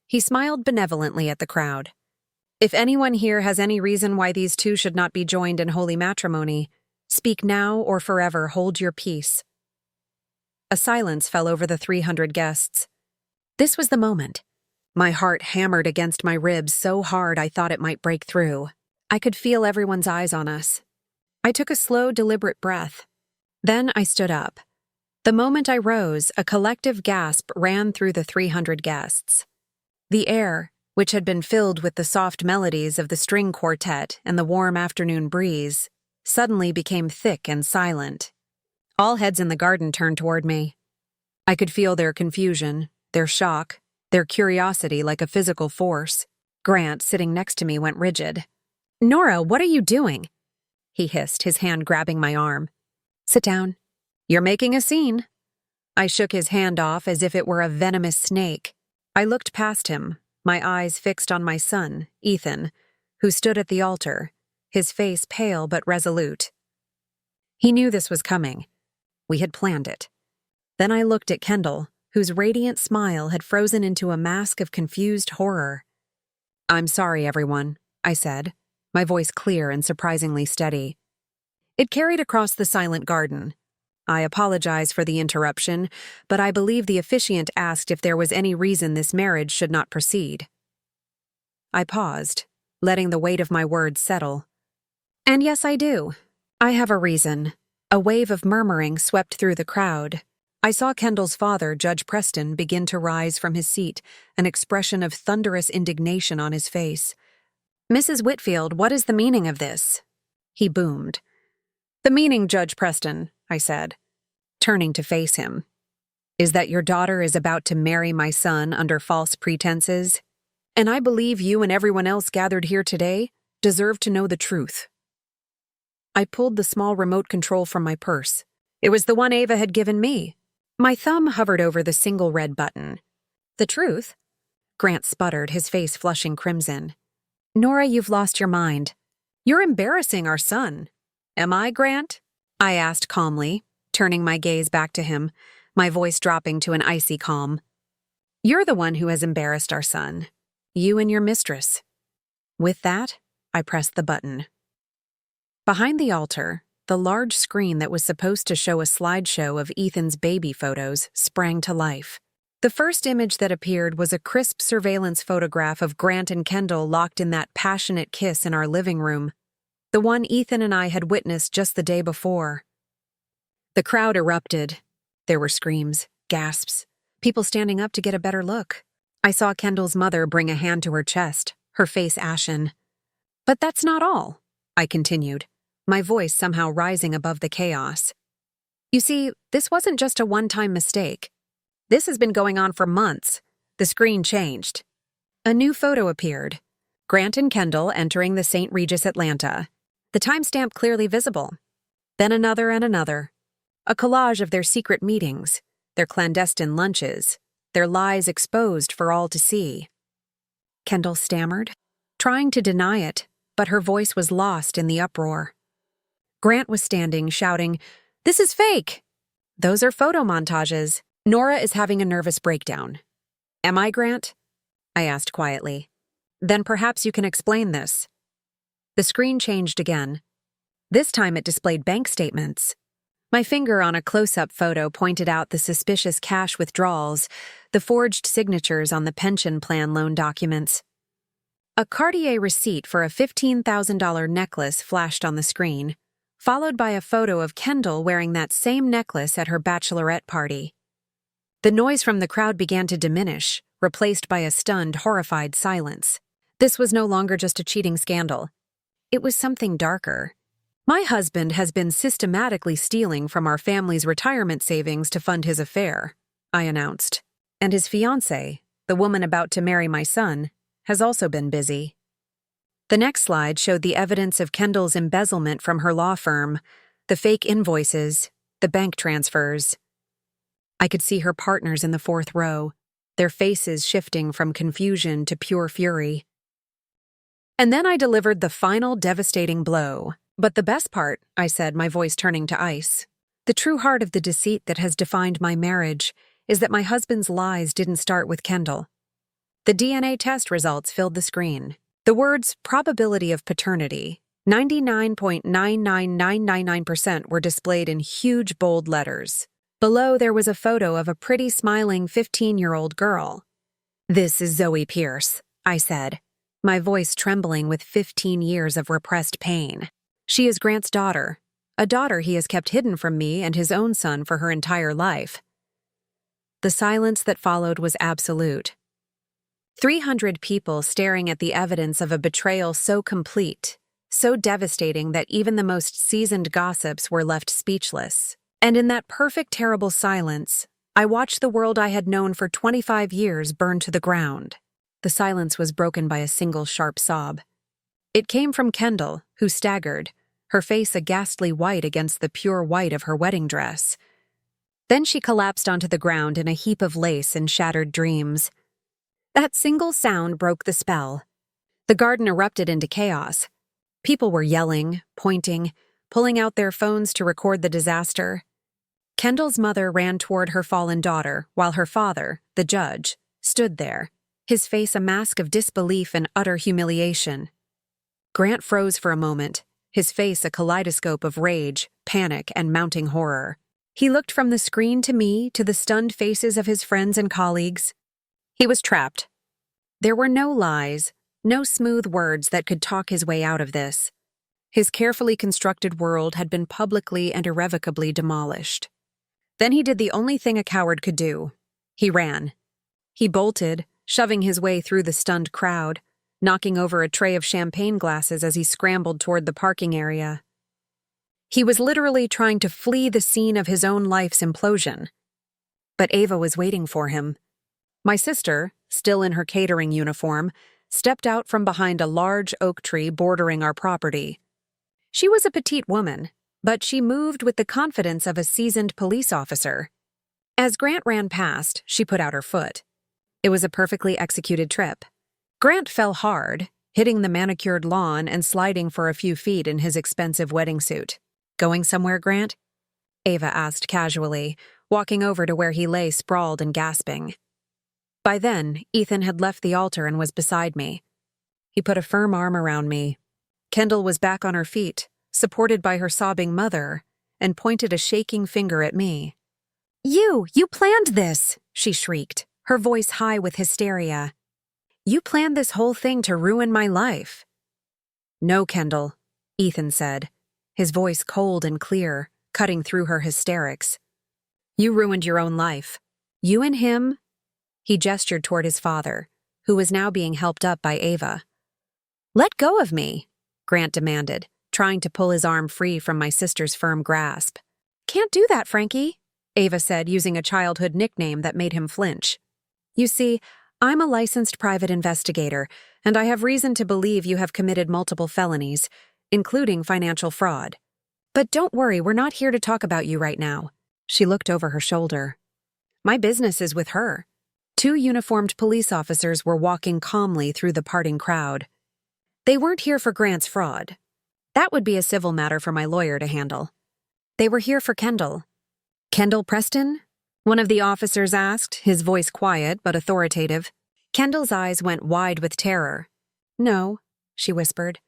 Speaker 1: He smiled benevolently at the crowd. "If anyone here has any reason why these two should not be joined in holy matrimony, speak now or forever hold your peace." A silence fell over the 300 guests. This was the moment. My heart hammered against my ribs so hard I thought it might break through. I could feel everyone's eyes on us. I took a slow, deliberate breath. Then I stood up. The moment I rose, a collective gasp ran through the 300 guests. The air, which had been filled with the soft melodies of the string quartet and the warm afternoon breeze, suddenly became thick and silent. All heads in the garden turned toward me. I could feel their confusion, their shock, their curiosity like a physical force. Grant, sitting next to me, went rigid. Nora, what are you doing? He hissed, his hand grabbing my arm. Sit down. You're making a scene. I shook his hand off as if it were a venomous snake. I looked past him, my eyes fixed on my son, Ethan, who stood at the altar, his face pale but resolute. He knew this was coming. We had planned it. Then I looked at Kendall, whose radiant smile had frozen into a mask of confused horror. I'm sorry, everyone, I said, my voice clear and surprisingly steady. It carried across the silent garden. I apologize for the interruption, but I believe the officiant asked if there was any reason this marriage should not proceed. I paused, letting the weight of my words settle. And yes, I do. I have a reason. A wave of murmuring swept through the crowd. I saw Kendall's father, Judge Preston, begin to rise from his seat, an expression of thunderous indignation on his face. Mrs. Whitfield, what is the meaning of this? He boomed. The meaning, Judge Preston, I said, turning to face him, is that your daughter is about to marry my son under false pretenses, and I believe you and everyone else gathered here today deserve to know the truth. I pulled the small remote control from my purse. It was the one Ava had given me. My thumb hovered over the single red button. The truth? Grant sputtered, his face flushing crimson. Nora, you've lost your mind. You're embarrassing our son. Am I, Grant? I asked calmly, turning my gaze back to him, my voice dropping to an icy calm. You're the one who has embarrassed our son. You and your mistress. With that, I pressed the button. Behind the altar, the large screen that was supposed to show a slideshow of Ethan's baby photos sprang to life. The first image that appeared was a crisp surveillance photograph of Grant and Kendall locked in that passionate kiss in our living room, the one Ethan and I had witnessed just the day before. The crowd erupted. There were screams, gasps, people standing up to get a better look. I saw Kendall's mother bring a hand to her chest, her face ashen. But that's not all, I continued, my voice somehow rising above the chaos. You see, this wasn't just a one-time mistake. This has been going on for months. The screen changed. A new photo appeared. Grant and Kendall entering the St. Regis Atlanta. The timestamp clearly visible. Then another and another. A collage of their secret meetings, their clandestine lunches, their lies exposed for all to see. Kendall stammered, trying to deny it, but her voice was lost in the uproar. Grant was standing, shouting, "This is fake! Those are photo montages. Nora is having a nervous breakdown." Am I, Grant? I asked quietly. Then perhaps you can explain this. The screen changed again. This time it displayed bank statements. My finger on a close-up photo pointed out the suspicious cash withdrawals, the forged signatures on the pension plan loan documents. A Cartier receipt for a $15,000 necklace flashed on the screen, followed by a photo of Kendall wearing that same necklace at her bachelorette party. The noise from the crowd began to diminish, replaced by a stunned, horrified silence. This was no longer just a cheating scandal. It was something darker. My husband has been systematically stealing from our family's retirement savings to fund his affair, I announced. And his fiancée, the woman about to marry my son, has also been busy. The next slide showed the evidence of Kendall's embezzlement from her law firm, the fake invoices, the bank transfers. I could see her partners in the fourth row, their faces shifting from confusion to pure fury. And then I delivered the final devastating blow. But the best part, I said, my voice turning to ice, the true heart of the deceit that has defined my marriage is that my husband's lies didn't start with Kendall. The DNA test results filled the screen. The words probability of paternity, 99.99999%, were displayed in huge bold letters. Below there was a photo of a pretty smiling 15-year-old girl. This is Zoe Pierce, I said, my voice trembling with 15 years of repressed pain. She is Grant's daughter, a daughter he has kept hidden from me and his own son for her entire life. The silence that followed was absolute. 300 people staring at the evidence of a betrayal so complete, so devastating that even the most seasoned gossips were left speechless. And in that perfect, terrible silence, I watched the world I had known for 25 years burn to the ground. The silence was broken by a single sharp sob. It came from Kendall, who staggered, her face a ghastly white against the pure white of her wedding dress. Then she collapsed onto the ground in a heap of lace and shattered dreams. That single sound broke the spell. The garden erupted into chaos. People were yelling, pointing, pulling out their phones to record the disaster. Kendall's mother ran toward her fallen daughter, while her father, the judge, stood there, his face a mask of disbelief and utter humiliation. Grant froze for a moment, his face a kaleidoscope of rage, panic, and mounting horror. He looked from the screen to me, to the stunned faces of his friends and colleagues. He was trapped. There were no lies, no smooth words that could talk his way out of this. His carefully constructed world had been publicly and irrevocably demolished. Then he did the only thing a coward could do. He ran. He bolted, shoving his way through the stunned crowd, knocking over a tray of champagne glasses as he scrambled toward the parking area. He was literally trying to flee the scene of his own life's implosion. But Ava was waiting for him. My sister, still in her catering uniform, stepped out from behind a large oak tree bordering our property. She was a petite woman, but she moved with the confidence of a seasoned police officer. As Grant ran past, she put out her foot. It was a perfectly executed trip. Grant fell hard, hitting the manicured lawn and sliding for a few feet in his expensive wedding suit. "Going somewhere, Grant?" Ava asked casually, walking over to where he lay sprawled and gasping. By then, Ethan had left the altar and was beside me. He put a firm arm around me. Kendall was back on her feet, supported by her sobbing mother, and pointed a shaking finger at me. You planned this," she shrieked, her voice high with hysteria. "You planned this whole thing to ruin my life." "No, Kendall," Ethan said, his voice cold and clear, cutting through her hysterics. "You ruined your own life. You and him." He gestured toward his father, who was now being helped up by Ava. "Let go of me," Grant demanded, trying to pull his arm free from my sister's firm grasp. "Can't do that, Frankie," Ava said, using a childhood nickname that made him flinch. "You see, I'm a licensed private investigator, and I have reason to believe you have committed multiple felonies, including financial fraud. But don't worry, we're not here to talk about you right now." She looked over her shoulder. "My business is with her." Two uniformed police officers were walking calmly through the parting crowd. They weren't here for Grant's fraud. That would be a civil matter for my lawyer to handle. They were here for Kendall. "Kendall Preston?" one of the officers asked, his voice quiet but authoritative. Kendall's eyes went wide with terror. "No," she whispered.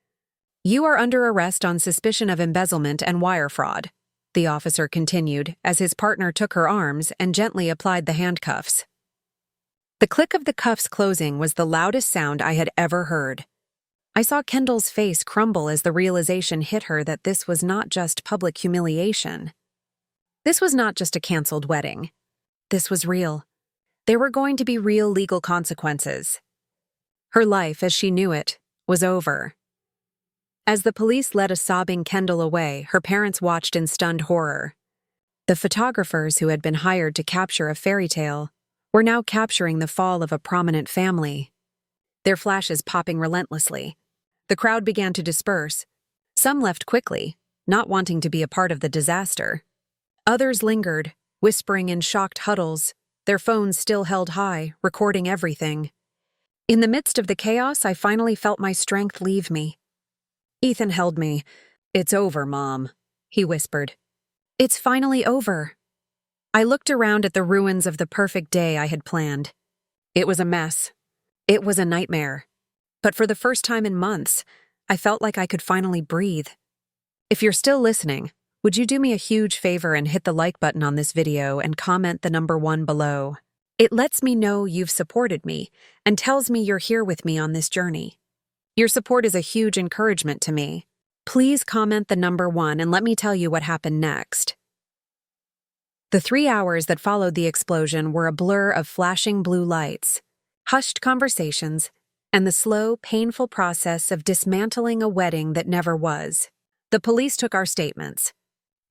Speaker 1: "You are under arrest on suspicion of embezzlement and wire fraud," the officer continued as his partner took her arms and gently applied the handcuffs. The click of the cuffs closing was the loudest sound I had ever heard. I saw Kendall's face crumble as the realization hit her that this was not just public humiliation. This was not just a canceled wedding. This was real. There were going to be real legal consequences. Her life, as she knew it, was over. As the police led a sobbing Kendall away, her parents watched in stunned horror. The photographers who had been hired to capture a fairy tale were now capturing the fall of a prominent family. Their flashes popping relentlessly. The crowd began to disperse. Some left quickly, not wanting to be a part of the disaster. Others lingered, whispering in shocked huddles, their phones still held high, recording everything. In the midst of the chaos, I finally felt my strength leave me. Ethan held me. "It's over, Mom," he whispered. "It's finally over." I looked around at the ruins of the perfect day I had planned. It was a mess. It was a nightmare. But for the first time in months, I felt like I could finally breathe. If you're still listening, would you do me a huge favor and hit the like button on this video and comment the number 1 below? It lets me know you've supported me and tells me you're here with me on this journey. Your support is a huge encouragement to me. Please comment the number 1 and let me tell you what happened next. The 3 hours that followed the explosion were a blur of flashing blue lights, hushed conversations, and the slow, painful process of dismantling a wedding that never was. The police took our statements.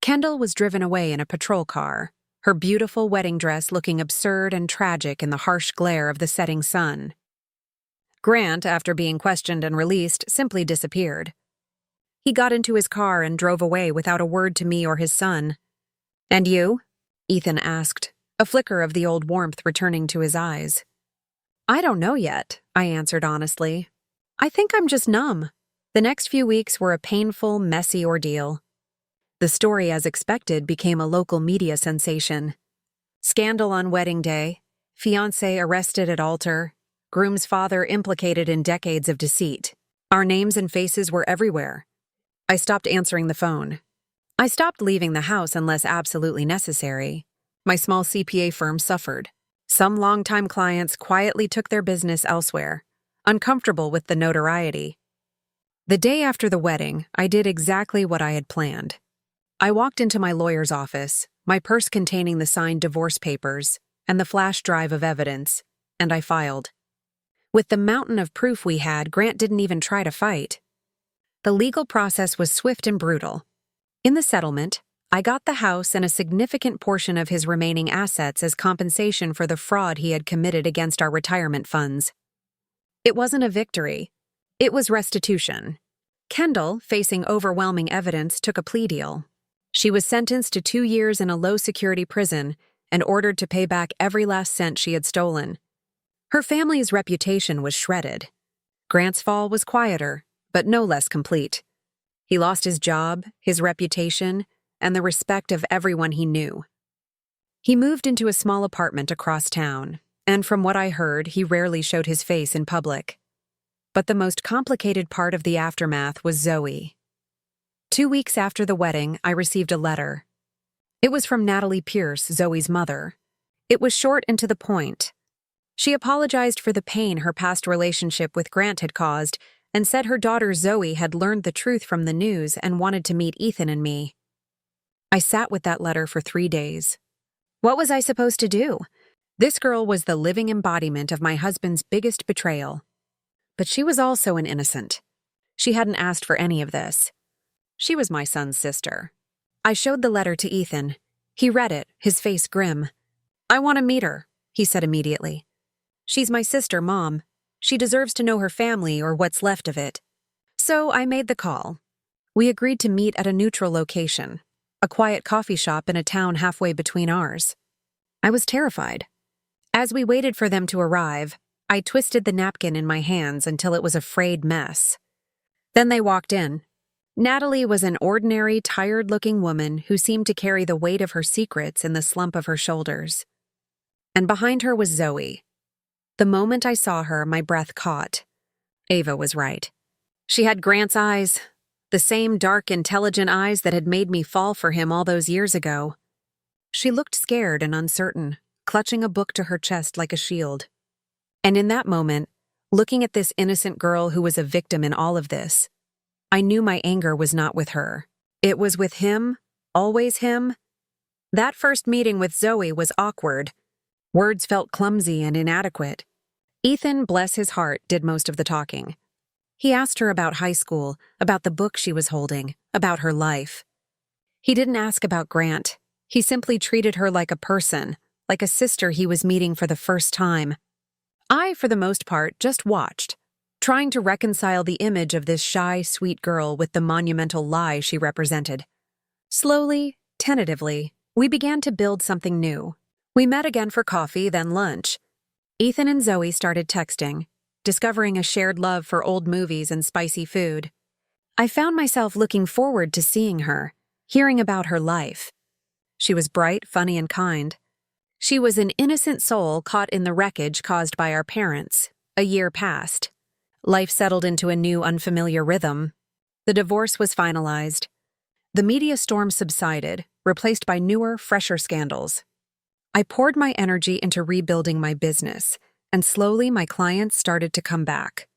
Speaker 1: Kendall was driven away in a patrol car, her beautiful wedding dress looking absurd and tragic in the harsh glare of the setting sun. Grant, after being questioned and released, simply disappeared. He got into his car and drove away without a word to me or his son. "And you?" Ethan asked, a flicker of the old warmth returning to his eyes. "I don't know yet," I answered honestly. "I think I'm just numb." The next few weeks were a painful, messy ordeal. The story, as expected, became a local media sensation. Scandal on wedding day, fiancé arrested at altar, groom's father implicated in decades of deceit. Our names and faces were everywhere. I stopped answering the phone. I stopped leaving the house unless absolutely necessary. My small CPA firm suffered. Some longtime clients quietly took their business elsewhere, uncomfortable with the notoriety. The day after the wedding, I did exactly what I had planned. I walked into my lawyer's office, my purse containing the signed divorce papers and the flash drive of evidence, and I filed. With the mountain of proof we had, Grant didn't even try to fight. The legal process was swift and brutal. In the settlement, I got the house and a significant portion of his remaining assets as compensation for the fraud he had committed against our retirement funds. It wasn't a victory. It was restitution. Kendall, facing overwhelming evidence, took a plea deal. She was sentenced to 2 years in a low-security prison and ordered to pay back every last cent she had stolen. Her family's reputation was shredded. Grant's fall was quieter, but no less complete. He lost his job, his reputation, and the respect of everyone he knew. He moved into a small apartment across town, and from what I heard, he rarely showed his face in public. But the most complicated part of the aftermath was Zoe. 2 weeks after the wedding, I received a letter. It was from Natalie Pierce, Zoe's mother. It was short and to the point. She apologized for the pain her past relationship with Grant had caused and said her daughter Zoe had learned the truth from the news and wanted to meet Ethan and me. I sat with that letter for 3 days. What was I supposed to do? This girl was the living embodiment of my husband's biggest betrayal. But she was also an innocent. She hadn't asked for any of this. She was my son's sister. I showed the letter to Ethan. He read it, his face grim. "I want to meet her," he said immediately. "She's my sister, Mom. She deserves to know her family or what's left of it." So I made the call. We agreed to meet at a neutral location, a quiet coffee shop in a town halfway between ours. I was terrified. As we waited for them to arrive, I twisted the napkin in my hands until it was a frayed mess. Then they walked in. Natalie was an ordinary, tired-looking woman who seemed to carry the weight of her secrets in the slump of her shoulders. And behind her was Zoe. The moment I saw her, my breath caught. Ava was right. She had Grant's eyes, the same dark, intelligent eyes that had made me fall for him all those years ago. She looked scared and uncertain, clutching a book to her chest like a shield. And in that moment, looking at this innocent girl who was a victim in all of this, I knew my anger was not with her. It was with him, always him. That first meeting with Zoe was awkward. Words felt clumsy and inadequate. Ethan, bless his heart, did most of the talking. He asked her about high school, about the book she was holding, about her life. He didn't ask about Grant. He simply treated her like a person, like a sister he was meeting for the first time. I, for the most part, just watched, trying to reconcile the image of this shy, sweet girl with the monumental lie she represented. Slowly, tentatively, we began to build something new. We met again for coffee, then lunch. Ethan and Zoe started texting, discovering a shared love for old movies and spicy food. I found myself looking forward to seeing her, hearing about her life. She was bright, funny, and kind. She was an innocent soul caught in the wreckage caused by our parents. A year passed. Life settled into a new, unfamiliar rhythm. The divorce was finalized. The media storm subsided, replaced by newer, fresher scandals. I poured my energy into rebuilding my business, and slowly my clients started to come back.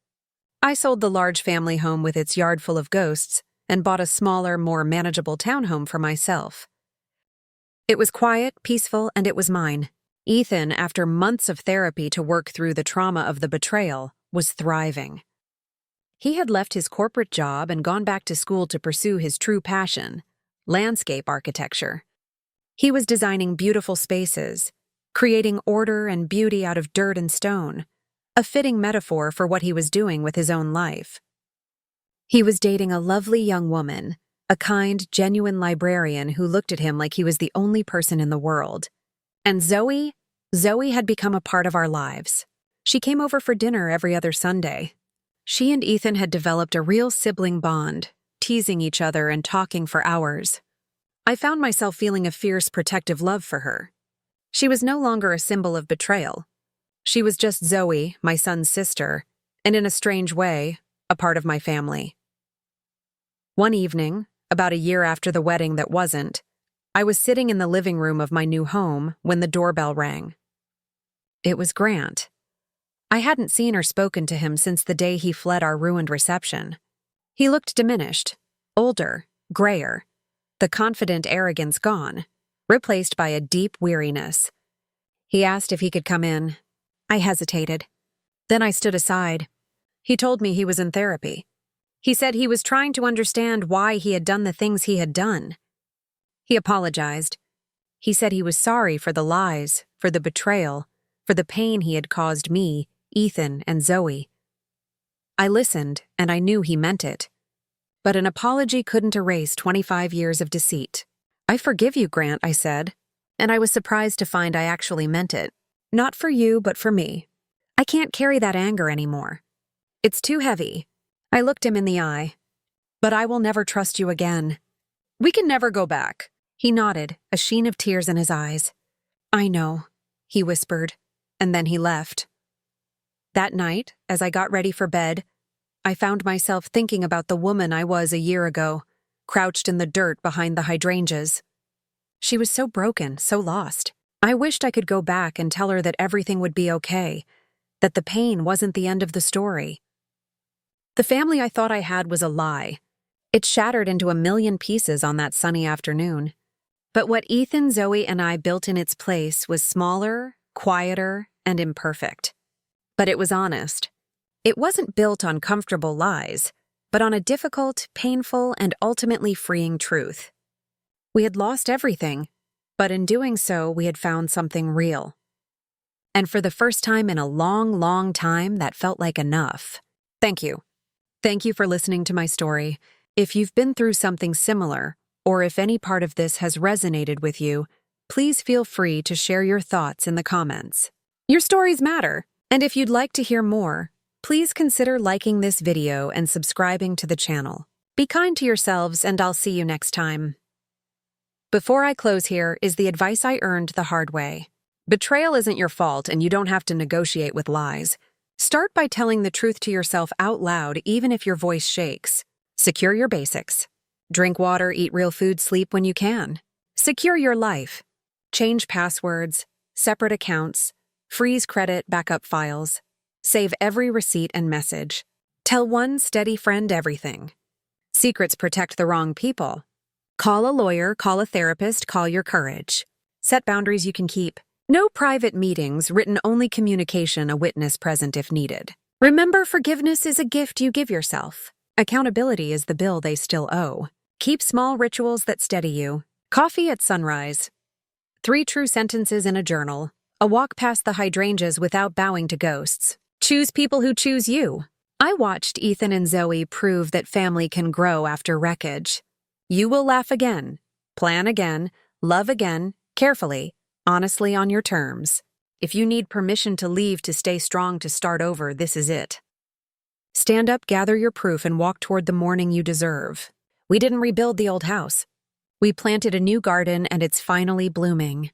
Speaker 1: I sold the large family home with its yard full of ghosts and bought a smaller, more manageable townhome for myself. It was quiet, peaceful, and it was mine. Ethan, after months of therapy to work through the trauma of the betrayal, was thriving. He had left his corporate job and gone back to school to pursue his true passion, landscape architecture. He was designing beautiful spaces, creating order and beauty out of dirt and stone. a fitting metaphor for what he was doing with his own life. He was dating a lovely young woman, a kind, genuine librarian who looked at him like he was the only person in the world. And Zoe had become a part of our lives. She came over for dinner every other Sunday. She and Ethan had developed a real sibling bond, teasing each other and talking for hours. I found myself feeling a fierce protective love for her. She was no longer a symbol of betrayal. She was just Zoe, my son's sister, and in a strange way, a part of my family. One evening, about a year after the wedding that wasn't, I was sitting in the living room of my new home when the doorbell rang. It was Grant. I hadn't seen or spoken to him since the day he fled our ruined reception. He looked diminished, older, grayer, the confident arrogance gone, replaced by a deep weariness. He asked if he could come in. I hesitated. Then I stood aside. He told me he was in therapy. He said he was trying to understand why he had done the things he had done. He apologized. He said he was sorry for the lies, for the betrayal, for the pain he had caused me, Ethan, and Zoe. I listened, and I knew he meant it. But an apology couldn't erase 25 years of deceit. I forgive you, Grant, I said, and I was surprised to find I actually meant it. Not for you, but for me. I can't carry that anger anymore. It's too heavy. I looked him in the eye. But I will never trust you again. We can never go back. He nodded, a sheen of tears in his eyes. I know, he whispered, and then he left. That night, as I got ready for bed, I found myself thinking about the woman I was a year ago, crouched in the dirt behind the hydrangeas. She was so broken, so lost. I wished I could go back and tell her that everything would be okay, that the pain wasn't the end of the story. The family I thought I had was a lie. It shattered into a million pieces on that sunny afternoon. But what Ethan, Zoe, and I built in its place was smaller, quieter, and imperfect. But it was honest. It wasn't built on comfortable lies, but on a difficult, painful, and ultimately freeing truth. We had lost everything, but in doing so, we had found something real. And for the first time in a long, long time, that felt like enough. Thank you. Thank you for listening to my story. If you've been through something similar, or if any part of this has resonated with you, please feel free to share your thoughts in the comments. Your stories matter, and if you'd like to hear more, please consider liking this video and subscribing to the channel. Be kind to yourselves, and I'll see you next time. Before I close here is the advice I earned the hard way. Betrayal isn't your fault, and you don't have to negotiate with lies. Start by telling the truth to yourself out loud, even if your voice shakes. Secure your basics. Drink water, eat real food, sleep when you can. Secure your life. Change passwords, separate accounts, freeze credit, backup files. Save every receipt and message. Tell one steady friend everything. Secrets protect the wrong people. Call a lawyer, call a therapist, call your courage. Set boundaries you can keep. No private meetings, written only communication, a witness present if needed. Remember, forgiveness is a gift you give yourself. Accountability is the bill they still owe. Keep small rituals that steady you. Coffee at sunrise. 3 true sentences in a journal. A walk past the hydrangeas without bowing to ghosts. Choose people who choose you. I watched Ethan and Zoe prove that family can grow after wreckage. You will laugh again, plan again, love again, carefully, honestly on your terms. If you need permission to leave to stay strong to start over, this is it. Stand up, gather your proof, and walk toward the morning you deserve. We didn't rebuild the old house. We planted a new garden, and it's finally blooming.